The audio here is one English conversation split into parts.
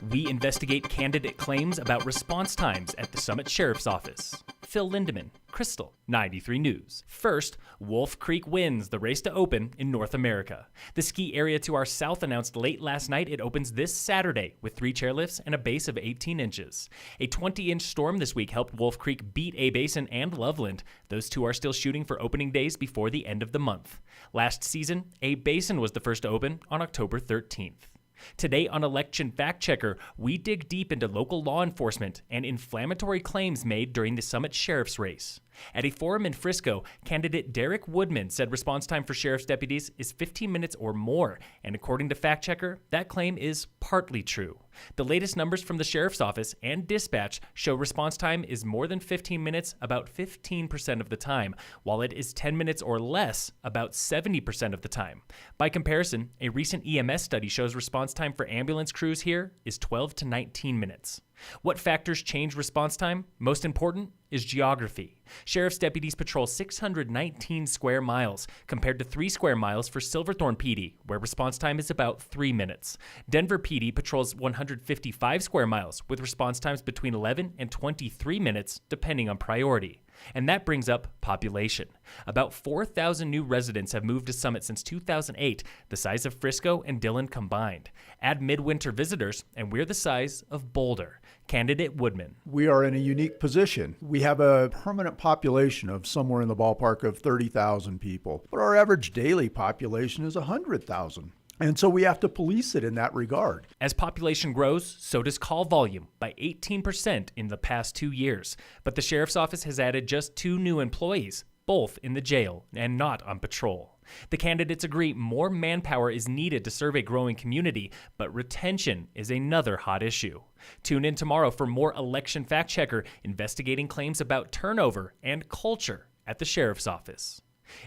We investigate candidate claims about response times at the Summit Sheriff's Office. Phil Lindeman, Krystal, 93 News. First, Wolf Creek wins the race to open in North America. The ski area to our south announced late last night it opens this Saturday with 3 chairlifts and a base of 18 inches. A 20-inch storm this week helped Wolf Creek beat A-Basin and Loveland. Those two are still shooting for opening days before the end of the month. Last season, A-Basin was the first to open on October 13th. Today on Election Fact Checker, we dig deep into local law enforcement and inflammatory claims made during the Summit Sheriff's race. At a forum in Frisco, candidate Derek Woodman said response time for sheriff's deputies is 15 minutes or more, and according to Fact Checker, that claim is partly true. The latest numbers from the sheriff's office and dispatch show response time is more than 15 minutes about 15% of the time, while it is 10 minutes or less about 70% of the time. By comparison, a recent EMS study shows response time for ambulance crews here is 12 to 19 minutes. What factors change response time? Most important is geography. Sheriff's deputies patrol 619 square miles, compared to 3 square miles for Silverthorne PD, where response time is about 3 minutes. Denver PD patrols 155 square miles, with response times between 11 and 23 minutes, depending on priority. And that brings up population. About 4,000 new residents have moved to Summit since 2008, the size of Frisco and Dillon combined. Add midwinter visitors, and we're the size of Boulder. Candidate Woodman. We are in a unique position. We have a permanent population of somewhere in the ballpark of 30,000 people, but our average daily population is 100,000. And so we have to police it in that regard. As population grows, so does call volume by 18% in the past 2 years. But the sheriff's office has added just 2 new employees, both in the jail and not on patrol. The candidates agree more manpower is needed to serve a growing community, but retention is another hot issue. Tune in tomorrow for more Election Fact Checker investigating claims about turnover and culture at the sheriff's office.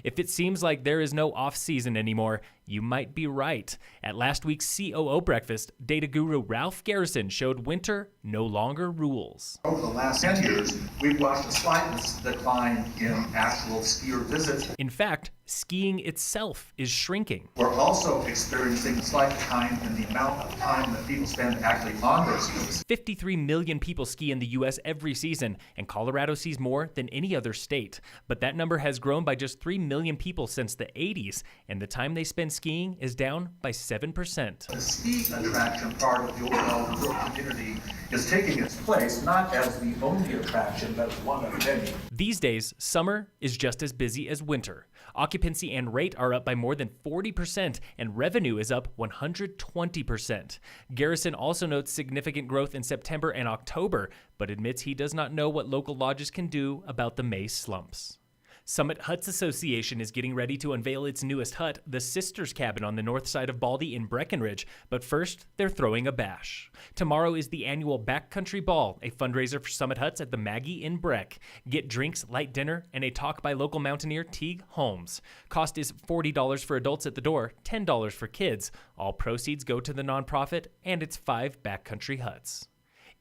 If it seems like there is no off-season anymore, you might be right. At last week's COO breakfast, data guru Ralph Garrison showed winter no longer rules. Over the last 10 years, we've watched a slight decline in actual skier visits. In fact, skiing itself is shrinking. We're also experiencing a slight decline in the amount of time that people spend actually on their skis. 53 million people ski in the U.S. every season, and Colorado sees more than any other state. But that number has grown by just 3 million people since the 80s, and the time they spend skiing is down by 7%. The ski attraction part of the overall resort community is taking its place, not as the only attraction, but one of many. These days, summer is just as busy as winter. Occupancy and rate are up by more than 40%, and revenue is up 120%. Garrison also notes significant growth in September and October, but admits he does not know what local lodges can do about the May slumps. Summit Huts Association is getting ready to unveil its newest hut, the Sisters Cabin on the north side of Baldy in Breckenridge, but first, they're throwing a bash. Tomorrow is the annual Backcountry Ball, a fundraiser for Summit Huts at the Maggie in Breck. Get drinks, light dinner, and a talk by local mountaineer Teague Holmes. Cost is $40 for adults at the door, $10 for kids. All proceeds go to the nonprofit and its 5 backcountry huts.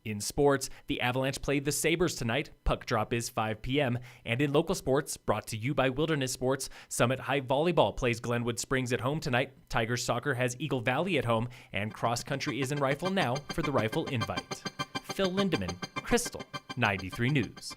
In sports, the Avalanche played the Sabres tonight. Puck drop is 5 p.m. And in local sports, brought to you by Wilderness Sports, Summit High Volleyball plays Glenwood Springs at home tonight. Tigers Soccer has Eagle Valley at home. And cross country is in Rifle now for the Rifle Invite. Phil Lindeman, Krystal, 93 News.